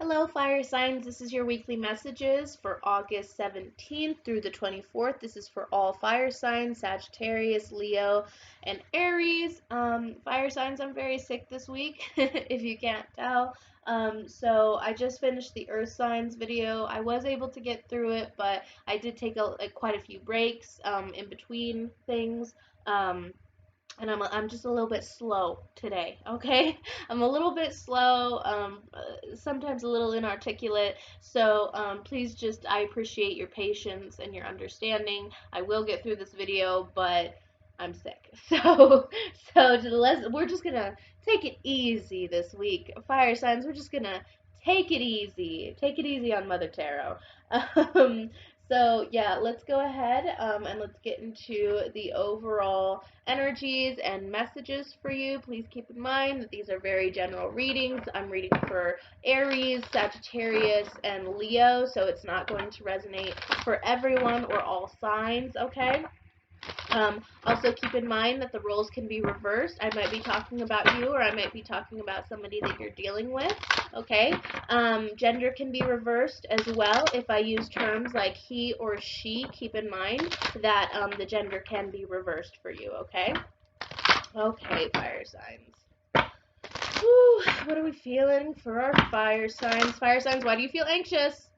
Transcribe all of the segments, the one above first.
Hello, fire signs. This is your weekly messages for August 17th through the 24th. This is for all fire signs, Sagittarius, Leo, and Aries. Fire signs, I'm very sick this week, if you can't tell. So I just finished the earth signs video. I was able to get through it, but I did take quite a few breaks in between things. And I'm just a little bit slow today, okay? I'm a little bit slow, sometimes a little inarticulate, so please just, I appreciate your patience and your understanding. I will get through this video, but I'm sick. We're just gonna take it easy this week. Fire signs, we're just gonna take it easy. Take it easy on Mother Tarot. Um, so yeah, let's go ahead and let's get into the overall energies and messages for you. Please keep in mind that these are very general readings. I'm reading for Aries, Sagittarius, and Leo, so it's not going to resonate for everyone or all signs, okay? Also keep in mind that the roles can be reversed. I might be talking about you, or I might be talking about somebody that you're dealing with, okay? Gender can be reversed as well. If I use terms like he or she, keep in mind that the gender can be reversed for you, okay? Okay, fire signs. Whew, what are we feeling for our fire signs? Fire signs, why do you feel anxious?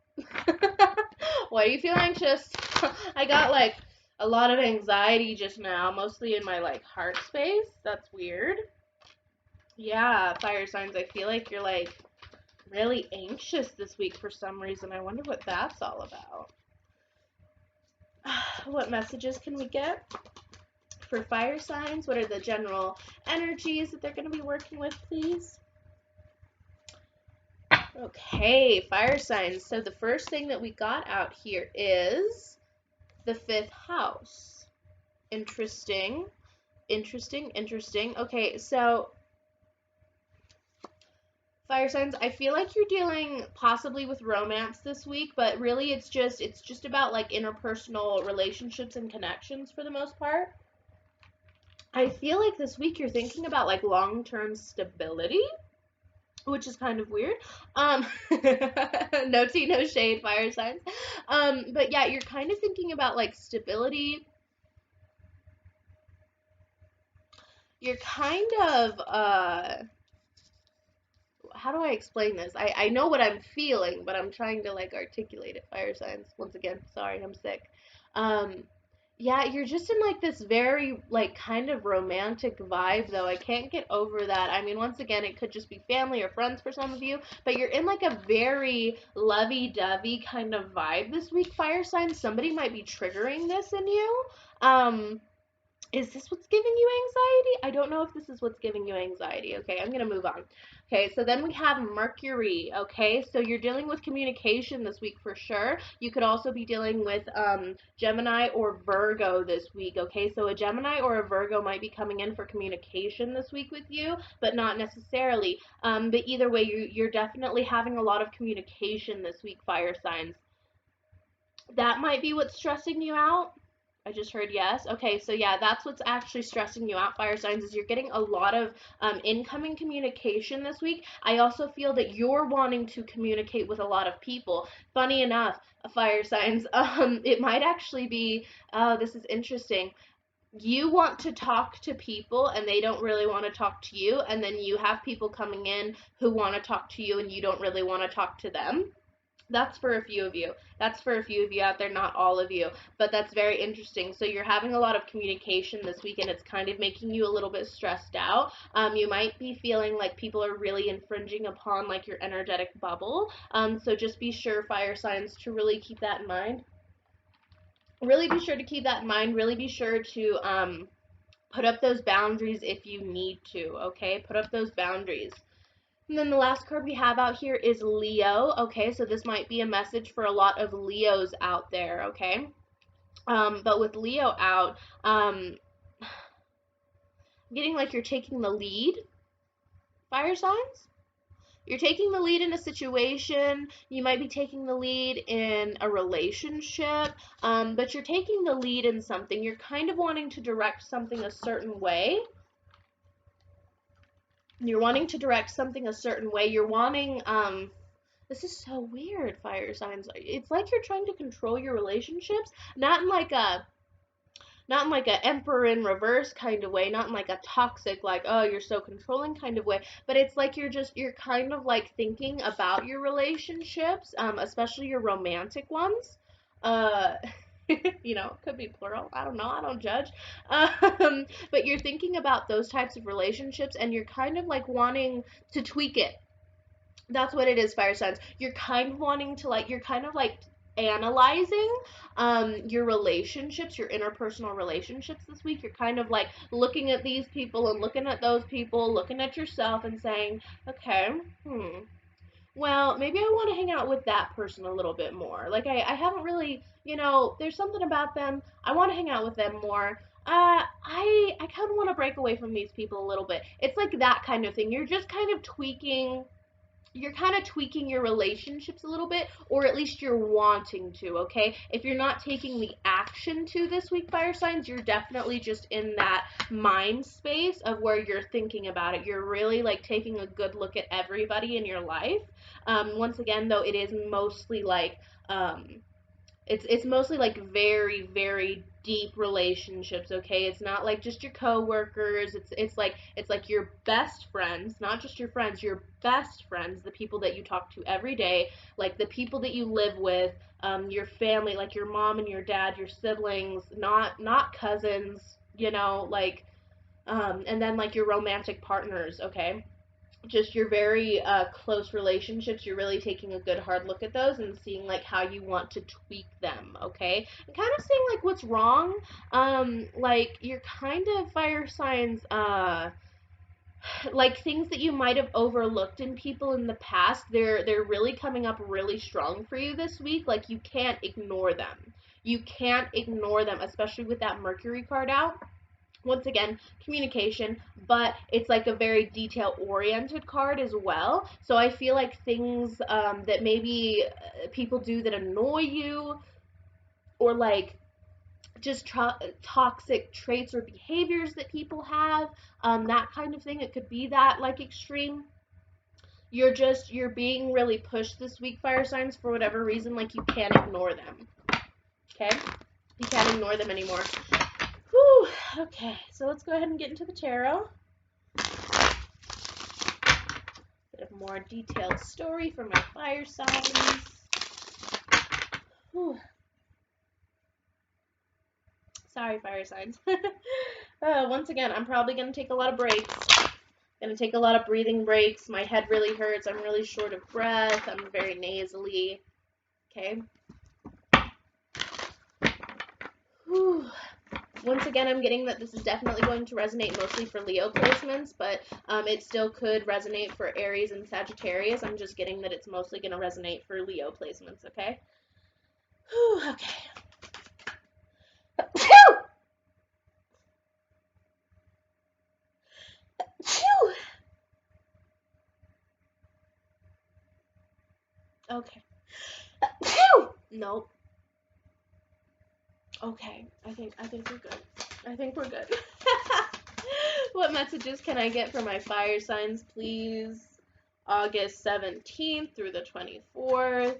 Why do you feel anxious? I got like a lot of anxiety just now, mostly in my like heart space. That's weird. Yeah, fire signs, I feel like you're like really anxious this week for some reason. I wonder what that's all about. What messages can we get for fire signs? What are the general energies that they're going to be working with, please? Okay, fire signs. So the first thing that we got out here is the fifth house. Interesting. Interesting. Okay, so fire signs, I feel like you're dealing possibly with romance this week, but really it's just about like interpersonal relationships and connections for the most part. I feel like this week you're thinking about like long-term stability, which is kind of weird. No tea, no shade, fire signs. But yeah, you're kind of thinking about like stability. You're kind of how do I explain this? I know what I'm feeling, but I'm trying to like articulate it. Fire signs. Once again, sorry, I'm sick. Um, yeah, you're just in like this very like kind of romantic vibe though. I can't get over that. I mean, once again, it could just be family or friends for some of you, but you're in like a very lovey-dovey kind of vibe this week, fire signs. Somebody might be triggering this in you. Um, is this what's giving you anxiety? I don't know if this is what's giving you anxiety. Okay, I'm gonna move on. Okay, so then we have Mercury. Okay, so you're dealing with communication this week for sure. You could also be dealing with Gemini or Virgo this week. Okay, so a Gemini or a Virgo might be coming in for communication this week with you, but not necessarily. But either way, you're definitely having a lot of communication this week, fire signs. That might be what's stressing you out. I just heard yes. Okay, so yeah, that's what's actually stressing you out, fire signs, is you're getting a lot of incoming communication this week. I also feel that you're wanting to communicate with a lot of people. Funny enough, fire signs, it might actually be, oh, this is interesting. You want to talk to people and they don't really want to talk to you, and then you have people coming in who want to talk to you and you don't really want to talk to them. That's for a few of you. That's for a few of you out there, not all of you. But that's very interesting. So you're having a lot of communication this week, and it's kind of making you a little bit stressed out. You might be feeling like people are really infringing upon like your energetic bubble. So just be sure, fire signs, to really keep that in mind. Really be sure to keep that in mind. Really be sure to put up those boundaries if you need to. Okay, put up those boundaries. And then the last card we have out here is Leo. Okay, so this might be a message for a lot of Leos out there, okay? But with Leo out, getting like you're taking the lead, fire signs. You're taking the lead in a situation. You might be taking the lead in a relationship, but you're taking the lead in something. You're kind of wanting to direct something a certain way. You're wanting to direct something a certain way. You're wanting, This is so weird, fire signs. It's like you're trying to control your relationships, not in like a not in like a emperor in reverse kind of way, not in like a toxic like oh you're so controlling kind of way, but it's like you're kind of like thinking about your relationships, especially your romantic ones. Uh, could be plural. I don't know. I don't judge. But you're thinking about those types of relationships, and you're kind of like wanting to tweak it. That's what it is, fire signs. You're kind of wanting to like, you're kind of like analyzing your relationships, your interpersonal relationships this week. You're kind of like looking at these people and looking at those people, looking at yourself and saying, okay, well, maybe I want to hang out with that person a little bit more. Like I haven't really, there's something about them. I want to hang out with them more. I kind of want to break away from these people a little bit. It's like that kind of thing. You're kind of tweaking your relationships a little bit, or at least you're wanting to, okay? If you're not taking the action to this week, fire signs, you're definitely just in that mind space of where you're thinking about it. You're really like taking a good look at everybody in your life. Once again, though, it is mostly like, it's mostly like very very deep relationships, okay? It's not like just your coworkers. It's like your best friends, not just your friends, your best friends, the people that you talk to every day, like the people that you live with, your family, like your mom and your dad, your siblings, not cousins, like and then like your romantic partners, okay? Just your very close relationships, you're really taking a good hard look at those and seeing like how you want to tweak them, okay? And kind of seeing like what's wrong. Like you're kind of fire signs, like things that you might have overlooked in people in the past, they're really coming up really strong for you this week. Like you can't ignore them. You can't ignore them, especially with that Mercury card out. Once again, communication, but it's like a very detail oriented card as well. So I feel like things that maybe people do that annoy you, or like just toxic traits or behaviors that people have, that kind of thing. It could be that like extreme. You're being really pushed this week, fire signs, for whatever reason. Like you can't ignore them. Okay, you can't ignore them anymore. Whew. Okay, so let's go ahead and get into the tarot. Bit of more detailed story for my fire signs. Whew. Sorry, fire signs. Once again, I'm probably going to take a lot of breaks. Going to take a lot of breathing breaks. My head really hurts. I'm really short of breath. I'm very nasally. Okay. Whew. Once again, I'm getting that this is definitely going to resonate mostly for Leo placements, but it still could resonate for Aries and Sagittarius. I'm just getting that it's mostly going to resonate for Leo placements, okay? Whew, okay. Okay. Nope. Okay. I think we're good. I think we're good. What messages can I get for my fire signs, please? August 17th through the 24th.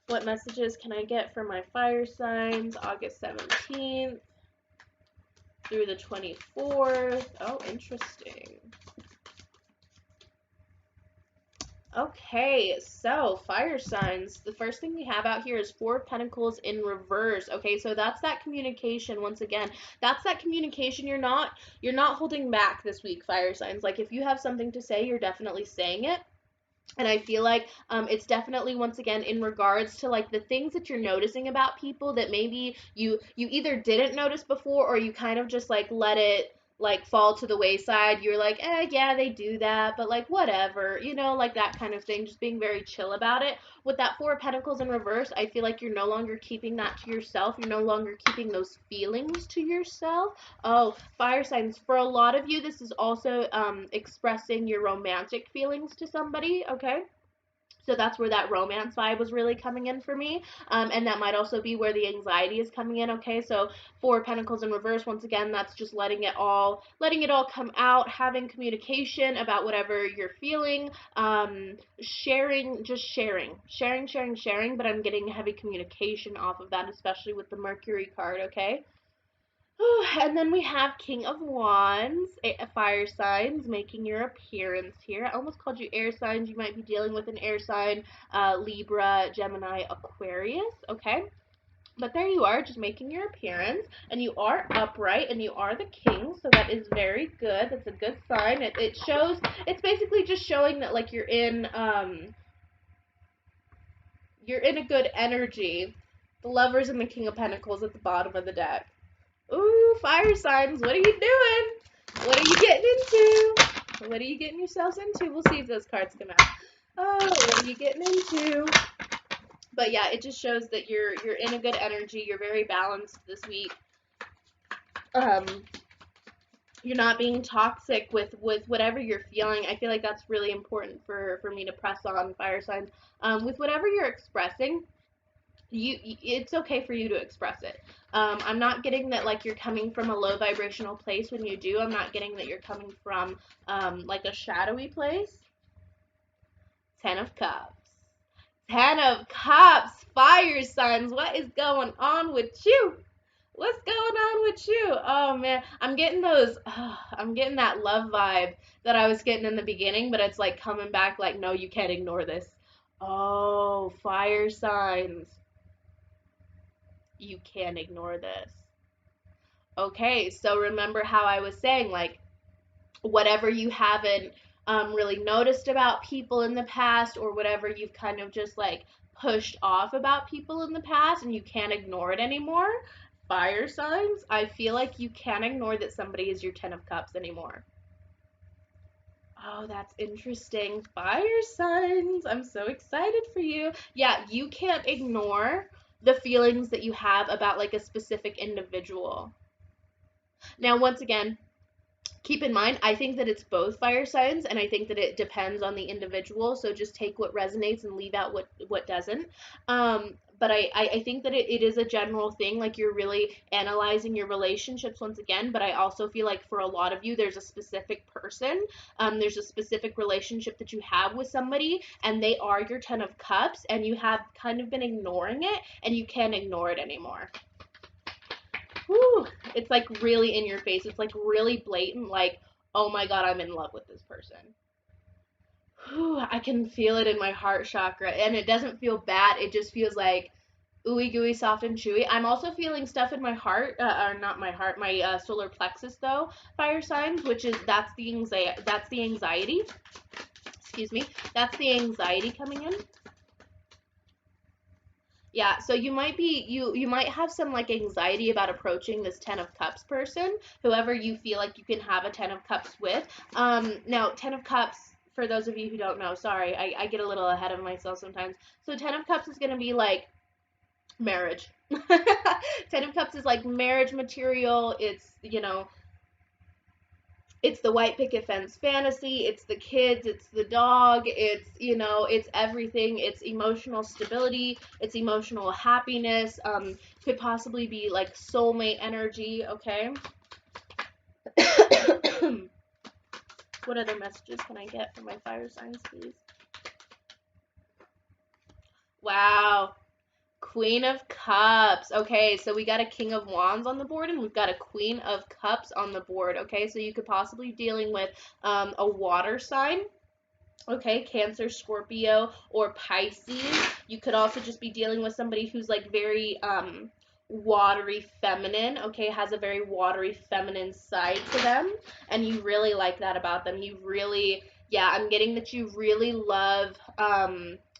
What messages can I get for my fire signs, August 17th through the 24th? Oh, interesting. Okay, so fire signs. The first thing we have out here is Four of Pentacles in reverse. Okay, so that's that communication. Once again, that's that communication. You're not holding back this week, fire signs. Like if you have something to say, you're definitely saying it. And I feel like it's definitely, once again, in regards to like the things that you're noticing about people that maybe you either didn't notice before, or you kind of just like let it like fall to the wayside. You're like, yeah, they do that, but like whatever, like that kind of thing. Just being very chill about it. With that Four of Pentacles in reverse, I feel like you're no longer keeping that to yourself. You're no longer keeping those feelings to yourself. Oh, fire signs. For a lot of you, this is also expressing your romantic feelings to somebody, okay? So that's where that romance vibe was really coming in for me. And that might also be where the anxiety is coming in. Okay, so Four of Pentacles in reverse, once again, that's just letting it all come out, having communication about whatever you're feeling, sharing, just sharing. But I'm getting heavy communication off of that, especially with the Mercury card. Okay. And then we have King of Wands, fire signs making your appearance here. I almost called you air signs. You might be dealing with an air sign, Libra, Gemini, Aquarius, okay? But there you are, just making your appearance, and you are upright, and you are the king, so that is very good. That's a good sign. It shows, it's basically just showing that, like, you're in a good energy. The Lovers and the King of Pentacles at the bottom of the deck. Ooh, fire signs, what are you doing? What are you getting into? What are you getting yourselves into? We'll see if those cards come out. Oh, what are you getting into? But yeah, it just shows that you're in a good energy. You're very balanced this week. You're not being toxic with whatever you're feeling. I feel like that's really important for me to press on, fire signs. With whatever you're expressing, it's okay for you to express it. I'm not getting that like you're coming from a low vibrational place when you do. I'm not getting that you're coming from like a shadowy place. 10 of Cups. 10 of Cups, fire signs. What is going on with you? What's going on with you? Oh man, I'm getting I'm getting that love vibe that I was getting in the beginning, but it's like coming back like, no, you can't ignore this. Oh, fire signs. You can't ignore this. Okay, so remember how I was saying, like, whatever you haven't really noticed about people in the past, or whatever you've kind of just like pushed off about people in the past and you can't ignore it anymore. Fire signs, I feel like you can't ignore that somebody is your 10 of Cups anymore. Oh, that's interesting. Fire signs. I'm so excited for you. Yeah, you can't ignore the feelings that you have about like a specific individual. Now, once again, keep in mind, I think that it's both fire signs, and I think that it depends on the individual. So just take what resonates and leave out what doesn't. But I think that it is a general thing. Like, you're really analyzing your relationships once again. But I also feel like for a lot of you, there's a specific person. There's a specific relationship that you have with somebody, and they are your 10 of Cups, and you have kind of been ignoring it, and you can't ignore it anymore. Whew, it's like really in your face. It's like really blatant, like, oh my god, I'm in love with this person. Whew, I can feel it in my heart chakra, and it doesn't feel bad. It just feels like ooey gooey, soft and chewy. I'm also feeling stuff in my heart, or not my heart, my solar plexus though, fire signs, which is that's the anxiety. Excuse me. That's the anxiety coming in. Yeah, so you might have some like anxiety about approaching this 10 of Cups person, whoever you feel like you can have a 10 of Cups with. Now 10 of Cups, for those of you who don't know, sorry, I get a little ahead of myself sometimes. So 10 of Cups is gonna be like marriage. 10 of Cups is like marriage material. It's, it's the white picket fence fantasy, it's the kids, it's the dog, it's everything. It's emotional stability, it's emotional happiness, could possibly be like soulmate energy, okay? What other messages can I get from my fire signs, please? Wow. Queen of Cups. Okay, so we got a King of Wands on the board, and we've got a Queen of Cups on the board. Okay, so you could possibly be dealing with a water sign. Okay, Cancer, Scorpio, or Pisces. You could also just be dealing with somebody who's like very watery feminine, okay, has a very watery feminine side to them, and you really like that about them. You really, yeah, I'm getting that you really love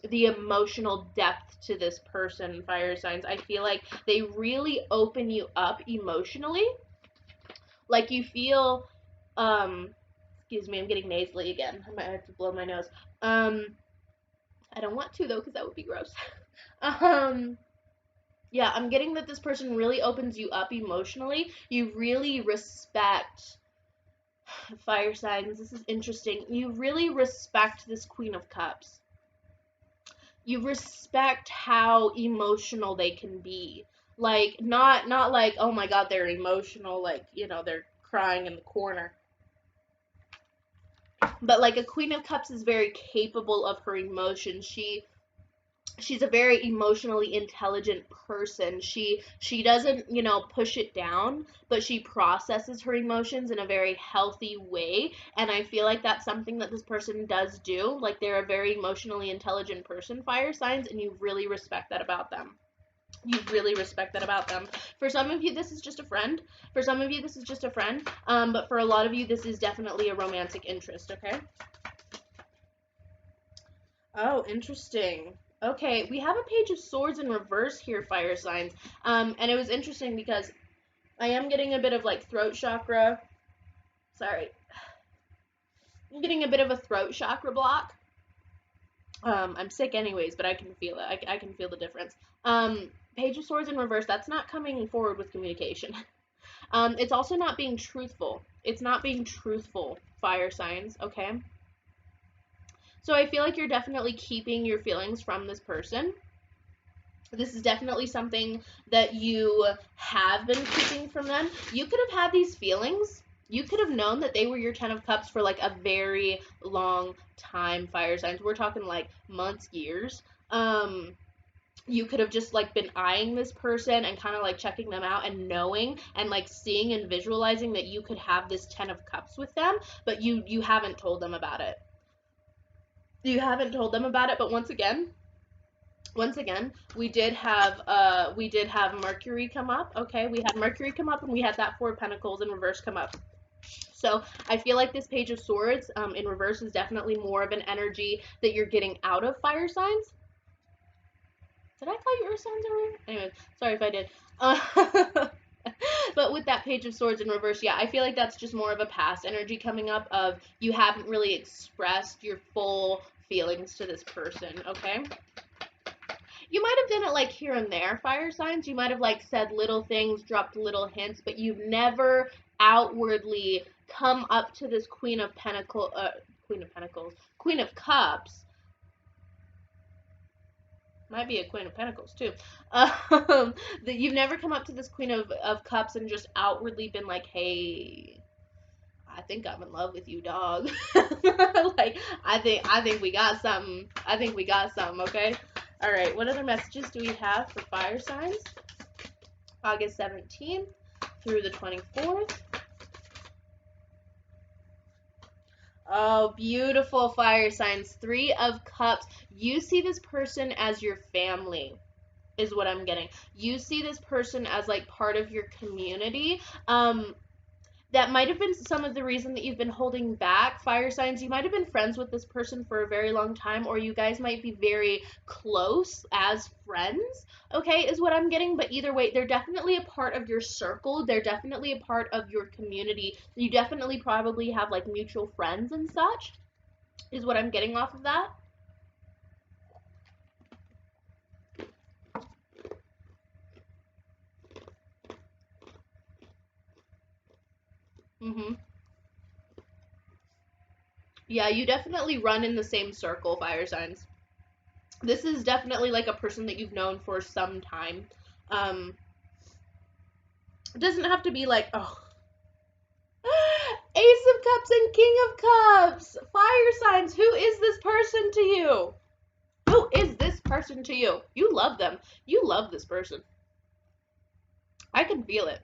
the emotional depth to this person, fire signs. I feel like they really open you up emotionally. Like you feel, excuse me, I'm getting nasally again. I might have to blow my nose. I don't want to though, because that would be gross. Yeah, I'm getting that this person really opens you up emotionally. You really respect fire signs. This is interesting. You really respect this Queen of Cups. you respect how emotional they can be. Like, not like, oh my god, they're emotional, like, you know, they're crying in the corner. But like a Queen of Cups is very capable of her emotions. She's a very emotionally intelligent person. She doesn't, you know, push it down, but she processes her emotions in a very healthy way, and I feel like that's something that this person does do. Like, they're a very emotionally intelligent person, fire signs, and you really respect that about them. You really respect that about them. For some of you, this is just a friend. For some of you, this is just a friend. But for a lot of you, this is definitely a romantic interest, okay? Oh, interesting. Okay, we have a Page of Swords in reverse here, fire signs. And it was interesting because I am getting a bit of like throat chakra. Sorry. I'm getting a bit of a throat chakra block. I'm sick anyways, but I can feel it. I can feel the difference. Page of Swords in reverse, that's not coming forward with communication. It's also not being truthful. It's not being truthful, fire signs, okay? So I feel like you're definitely keeping your feelings from this person. This is definitely something that you have been keeping from them. You could have had these feelings. You could have known that they were your Ten of Cups for like a very long time, fire signs. We're talking like months, years. You could have just like been eyeing this person and kind of like checking them out and knowing and like seeing and visualizing that you could have this Ten of Cups with them, but you haven't told them about it. You haven't told them about it, but once again, we did have Mercury come up. Okay, we had Mercury come up, and we had that Four of Pentacles in reverse come up. So I feel like this Page of Swords in reverse is definitely more of an energy that you're getting out of fire signs. Did I call you Earth signs earlier? Anyways, sorry if I did. But with that Page of Swords in reverse, yeah, I feel like that's just more of a past energy coming up of you haven't really expressed your full feelings to this person, okay? You might have done it like here and there, fire signs. You might have like said little things, dropped little hints, but you've never outwardly come up to this Queen of Pentacles, Queen of Cups. Might be a Queen of Pentacles too. That you've never come up to this Queen of Cups and just outwardly been like, hey, I think I'm in love with you, dog. Like, I think we got something. I think we got something, okay? All right, what other messages do we have for fire signs? August 17th through the 24th. Oh, beautiful fire signs. Three of Cups. You see this person as your family, is what I'm getting. You see this person as like part of your community. That might have been some of the reason that you've been holding back, fire signs. You might have been friends with this person for a very long time, or you guys might be very close as friends, okay, is what I'm getting. But either way, they're definitely a part of your circle. They're definitely a part of your community. You definitely probably have like mutual friends and such, is what I'm getting off of that. Mm-hmm. Yeah, you definitely run in the same circle, fire signs. This is definitely like a person that you've known for some time. Um, it doesn't have to be like, oh, Ace of Cups and King of Cups. Fire signs. Who is this person to you? Who is this person to you? You love them. You love this person. I can feel it.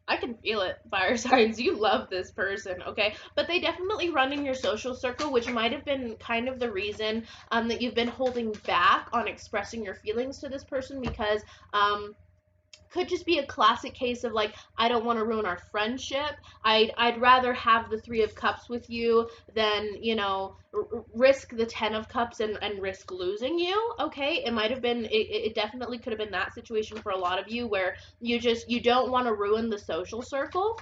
I can feel it, fire signs. You love this person, okay? But they definitely run in your social circle, which might have been kind of the reason that you've been holding back on expressing your feelings to this person because could just be a classic case of like I don't want to ruin our friendship. I'd rather have the Three of Cups with you than risk the Ten of Cups and risk losing you. Okay, it might have been it definitely could have been that situation for a lot of you where you don't want to ruin the social circle.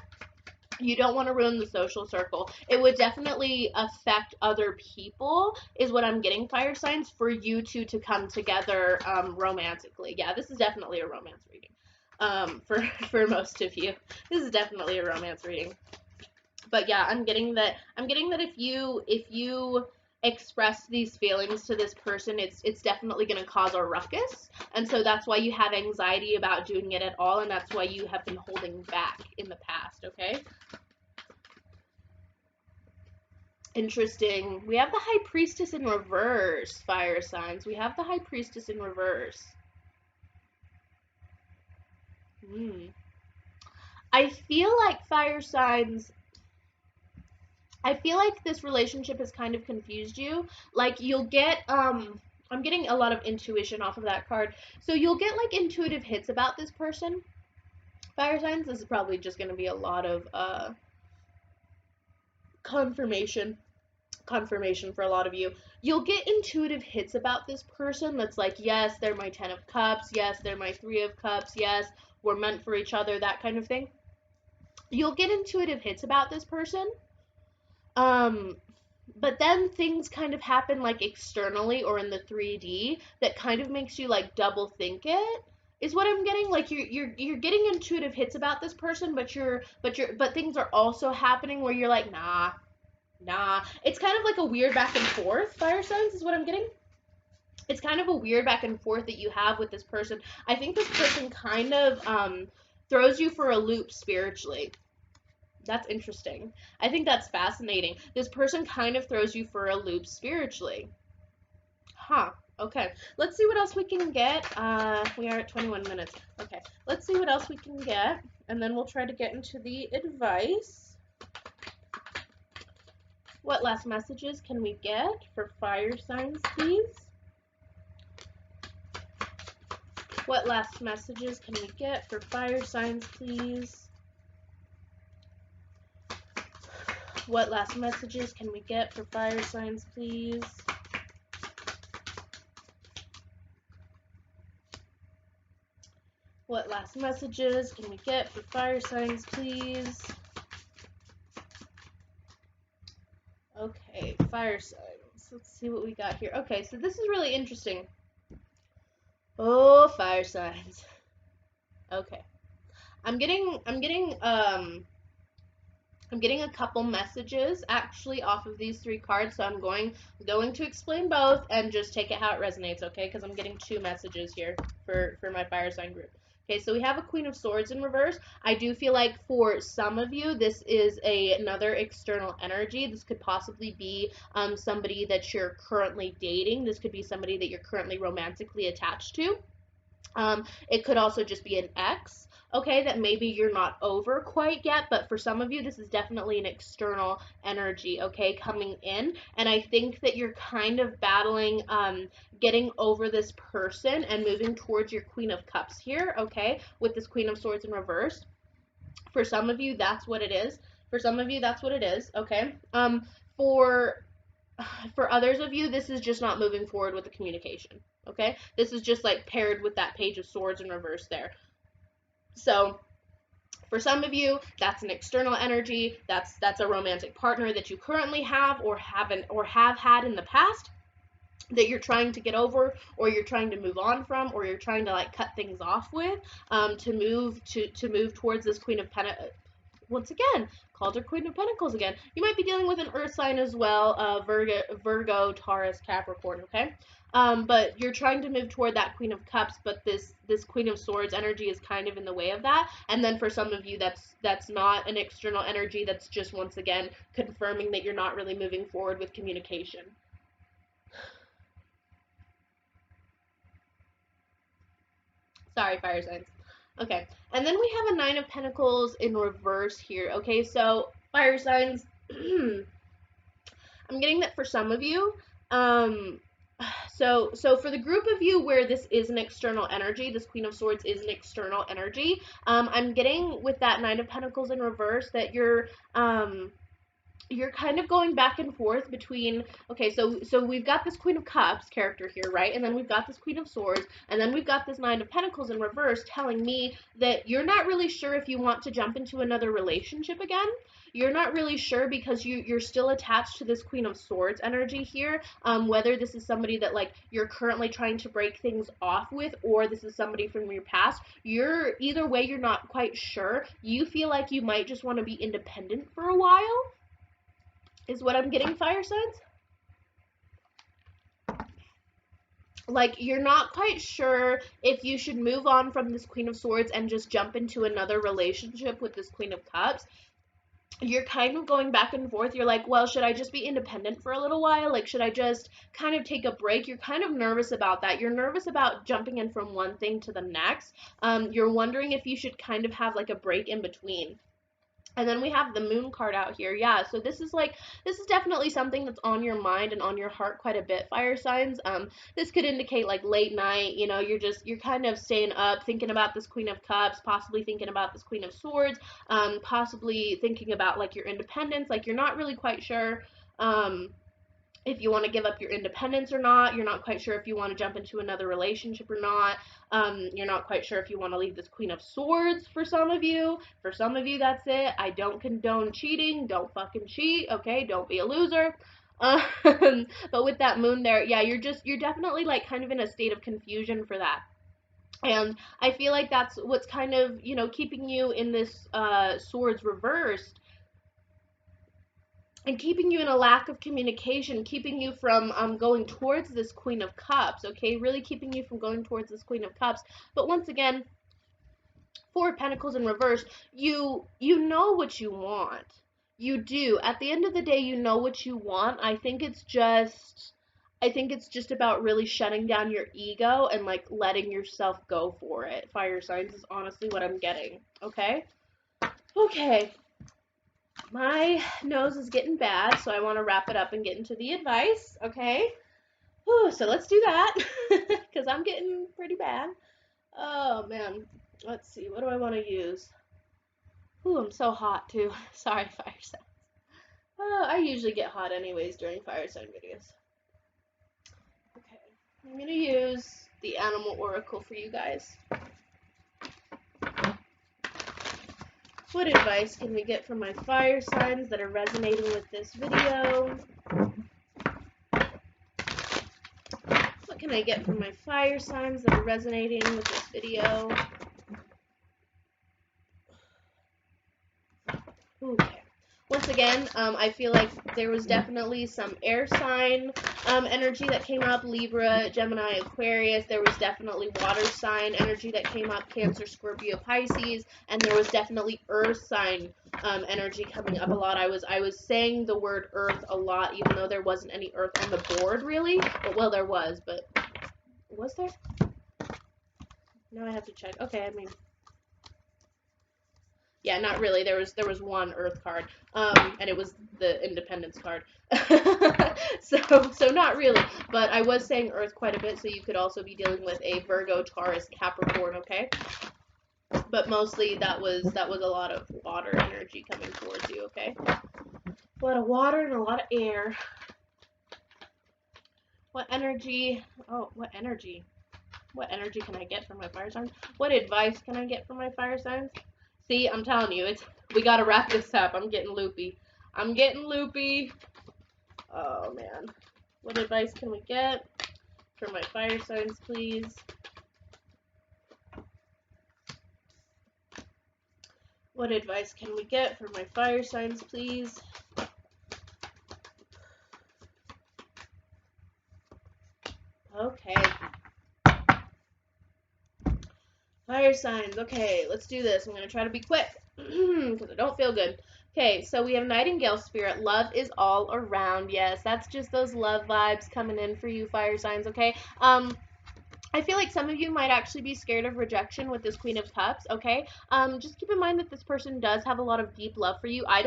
You don't want to ruin the social circle. It would definitely affect other people, is what I'm getting, fire signs, for you two to come together romantically. Yeah, this is definitely a romance reading. For most of you, this is definitely a romance reading. But yeah, I'm getting that if you express these feelings to this person, it's definitely going to cause a ruckus. And so that's why you have anxiety about doing it at all, and that's why you have been holding back in the past, okay? Interesting. We have the High Priestess in reverse, fire signs. We have the High Priestess in reverse. I feel like fire signs, I feel like this relationship has kind of confused you. Like you'll get I'm getting a lot of intuition off of that card. So you'll get like intuitive hits about this person. Fire signs, this is probably just going to be a lot of confirmation for a lot of you. You'll get intuitive hits about this person that's like, yes, they're my 10 of cups, yes, they're my 3 of cups, yes, we're meant for each other, that kind of thing. You'll get intuitive hits about this person. But then things kind of happen like externally or in the 3D that kind of makes you like double think it. Is what I'm getting. Like you're getting intuitive hits about this person, but things are also happening where you're like, nah. It's kind of like a weird back and forth, fire signs is what I'm getting. It's kind of a weird back and forth that you have with this person. I think this person kind of throws you for a loop spiritually. That's interesting. I think that's fascinating. This person kind of throws you for a loop spiritually. Huh. Okay. Let's see what else we can get. We are at 21 minutes. Okay. Let's see what else we can get, and then we'll try to get into the advice. What last messages can we get for fire signs, please? What last messages can we get for fire signs, please? What last messages can we get for fire signs, please? What last messages can we get for fire signs, please? Okay, fire signs. Let's see what we got here. Okay, so this is really interesting. Oh, fire signs. Okay. I'm getting a couple messages actually off of these 3 cards, so I'm going to explain both and just take it how it resonates, okay? Because I'm getting 2 messages here for my fire sign group. Okay, so we have a Queen of Swords in reverse. I do feel like for some of you, this is another external energy. This could possibly be somebody that you're currently dating. This could be somebody that you're currently romantically attached to. It could also just be an ex, okay, that maybe you're not over quite yet, but for some of you, this is definitely an external energy, okay, coming in, and I think that you're kind of battling getting over this person and moving towards your Queen of Cups here, okay, with this Queen of Swords in reverse. For some of you, that's what it is. Okay? For others of you, this is just not moving forward with the communication, okay? This is just like paired with that Page of Swords in reverse there. So for some of you, that's an external energy. That's a romantic partner that you currently have or have had in the past that you're trying to get over, or you're trying to move on from, or you're trying to like cut things off with, to move towards this Queen of Pentacles. Once again, called her Queen of Pentacles again. You might be dealing with an Earth sign as well, Virgo, Taurus, Capricorn, okay? But you're trying to move toward that Queen of Cups, but this Queen of Swords energy is kind of in the way of that. And then for some of you, that's not an external energy. That's just, once again, confirming that you're not really moving forward with communication. Sorry, fire signs. Okay, and then we have a 9 of Pentacles in reverse here. Okay, so fire signs, I'm getting that for some of you, so for the group of you where this is an external energy, this Queen of Swords is an external energy, I'm getting with that 9 of Pentacles in reverse that you're kind of going back and forth between, okay, so we've got this Queen of Cups character here, right? And then we've got this Queen of Swords, and then we've got this 9 of Pentacles in reverse telling me that you're not really sure if you want to jump into another relationship again. You're not really sure because you're still attached to this Queen of Swords energy here, whether this is somebody that like you're currently trying to break things off with, or this is somebody from your past. Either way, you're not quite sure. You feel like you might just want to be independent for a while, is what I'm getting, fire signs. like you're not quite sure if you should move on from this Queen of Swords and just jump into another relationship with this Queen of Cups. You're kind of going back and forth. You're like, well, should I just be independent for a little while? Like, should I just kind of take a break? You're kind of nervous about that. You're nervous about jumping in from one thing to the next. You're wondering if you should kind of have like a break in between. And then we have the moon card out here. Yeah, so this is definitely something that's on your mind and on your heart quite a bit, fire signs. This could indicate like late night, you're kind of staying up thinking about this Queen of Cups, possibly thinking about this Queen of Swords, possibly thinking about like your independence, like you're not really quite sure. If you want to give up your independence or not. You're not quite sure if you want to jump into another relationship or not. You're not quite sure if you want to leave this Queen of Swords for some of you. For some of you, that's it. I don't condone cheating. Don't fucking cheat, okay? Don't be a loser. But with that moon there, yeah, you're definitely like kind of in a state of confusion for that. And I feel like that's what's kind of, keeping you in this swords reversed and keeping you in a lack of communication, keeping you from going towards this Queen of Cups, okay? Really keeping you from going towards this Queen of Cups. But once again, Four of Pentacles in reverse, you know what you want. You do. At the end of the day, you know what you want. I think it's just about really shutting down your ego and like letting yourself go for it. Fire signs is honestly what I'm getting, okay? Okay. My nose is getting bad, so I want to wrap it up and get into the advice, okay? Whew, so let's do that, because I'm getting pretty bad. Oh, man. Let's see, what do I want to use? Ooh, I'm so hot, too. Sorry, fire signs. Oh, I usually get hot anyways during fire sign videos. Okay, I'm going to use the Animal Oracle for you guys. What advice can we get from my fire signs that are resonating with this video? What can I get from my fire signs that are resonating with this video? Okay. Once again, I feel like there was definitely some air sign energy that came up, Libra, Gemini, Aquarius. There was definitely water sign energy that came up, Cancer, Scorpio, Pisces, and there was definitely earth sign energy coming up a lot. I was saying the word earth a lot, even though there wasn't any earth on the board really. Well, there was, but was there? Now I have to check. Okay, I mean, yeah, not really. There was one Earth card, and it was the Independence card. so not really. But I was saying Earth quite a bit, so you could also be dealing with a Virgo, Taurus, Capricorn. Okay, but mostly that was a lot of water energy coming towards you. Okay, a lot of water and a lot of air. What energy? Oh, what energy? What energy can I get from my fire signs? What advice can I get from my fire signs? See, I'm telling you, we gotta wrap this up. I'm getting loopy. I'm getting loopy. Oh man. What advice can we get for my fire signs, please? What advice can we get for my fire signs, please? Okay. Fire signs. Okay, let's do this. I'm going to try to be quick because I don't feel good. Okay, so we have Nightingale Spirit. Love is all around. Yes, that's just those love vibes coming in for you, fire signs, okay? I feel like some of you might actually be scared of rejection with this Queen of Cups, okay? Just keep in mind that this person does have a lot of deep love for you. I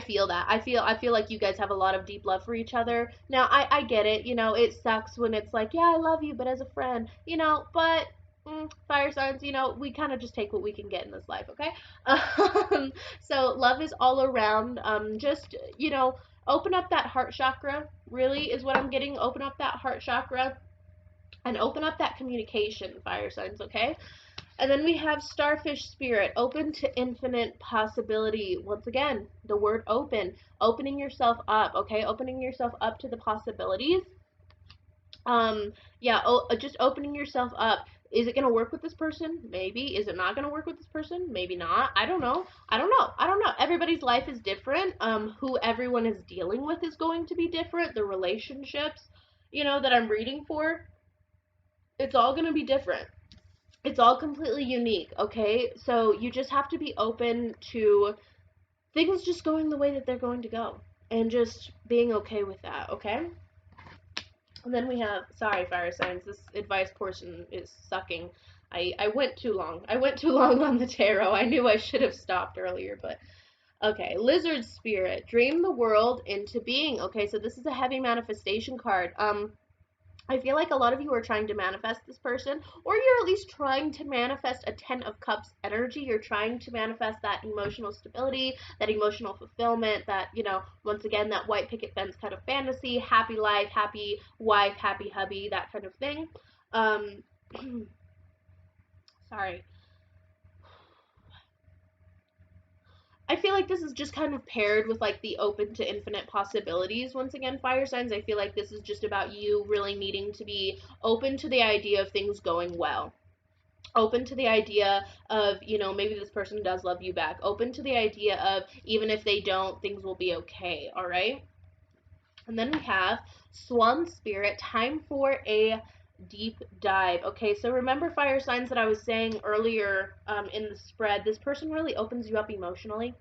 feel that. I feel like you guys have a lot of deep love for each other. Now, I get it, it sucks when it's like, yeah, I love you, but as a friend, but fire signs, we kind of just take what we can get in this life, okay? So love is all around. Just, open up that heart chakra, really, is what I'm getting. Open up that heart chakra and open up that communication, fire signs, okay? And then we have Starfish Spirit, open to infinite possibility. Once again, the word open, opening yourself up, okay? Opening yourself up to the possibilities. Yeah, just opening yourself up. Is it going to work with this person? Maybe. Is it not going to work with this person? Maybe not. I don't know. Everybody's life is different. Who everyone is dealing with is going to be different. The relationships, that I'm reading for. It's all going to be different. It's all completely unique, okay? So you just have to be open to things just going the way that they're going to go and just being okay with that, okay? And then we have, sorry, fire signs, this advice portion is sucking. I went too long. I went too long on the tarot. I knew I should have stopped earlier, but okay. Lizard spirit, dream the world into being. Okay, so this is a heavy manifestation card. I feel like a lot of you are trying to manifest this person, or you're at least trying to manifest a Ten of Cups energy. You're trying to manifest that emotional stability, that emotional fulfillment, that, once again, that white picket fence kind of fantasy, happy life, happy wife, happy hubby, that kind of thing. Um, sorry. I feel like this is just kind of paired with like the open to infinite possibilities. Once again, fire signs, I feel like this is just about you really needing to be open to the idea of things going well, open to the idea of, maybe this person does love you back, open to the idea of even if they don't, things will be okay. All right. And then we have swan spirit, time for a deep dive. Okay, so remember, fire signs, that I was saying earlier, in the spread, this person really opens you up emotionally.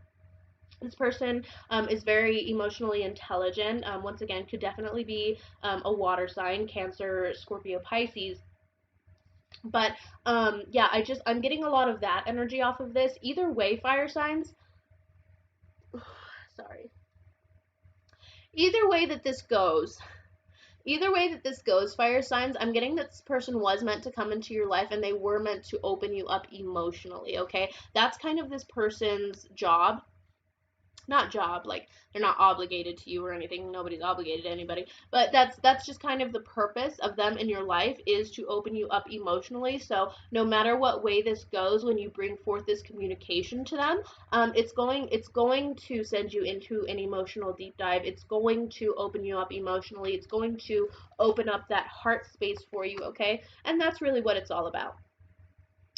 This person is very emotionally intelligent. Once again, could definitely be a water sign, Cancer, Scorpio, Pisces. But yeah, I'm getting a lot of that energy off of this. Either way, fire signs. Sorry. Either way that this goes, Either way that this goes, fire signs, I'm getting that this person was meant to come into your life and they were meant to open you up emotionally, okay? That's kind of this person's job, not job, like they're not obligated to you or anything, nobody's obligated to anybody, but that's just kind of the purpose of them in your life, is to open you up emotionally. So no matter what way this goes, when you bring forth this communication to them, it's going to send you into an emotional deep dive. It's going to open you up emotionally. It's going to open up that heart space for you, okay? And that's really what it's all about.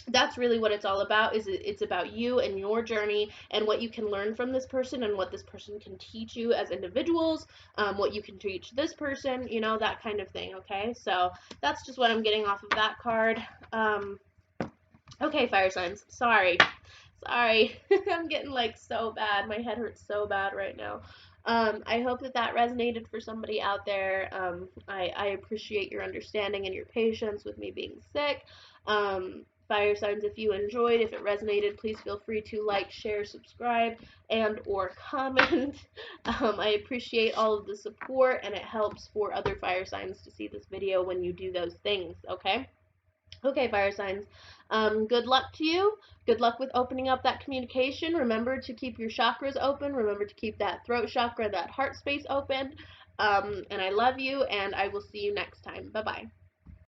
That's really what it's all about. It's about you and your journey and what you can learn from this person and what this person can teach you as individuals, what you can teach this person, that kind of thing. Okay, so that's just what I'm getting off of that card. Okay, fire signs, sorry. I'm getting like so bad, my head hurts so bad right now. I hope that resonated for somebody out there. I appreciate your understanding and your patience with me being sick. Fire signs, if you enjoyed, if it resonated, please feel free to like, share, subscribe, and or comment. I appreciate all of the support, and it helps for other fire signs to see this video when you do those things, okay? Okay, fire signs. Good luck to you. Good luck with opening up that communication. Remember to keep your chakras open. Remember to keep that throat chakra, that heart space open. And I love you, and I will see you next time. Bye bye.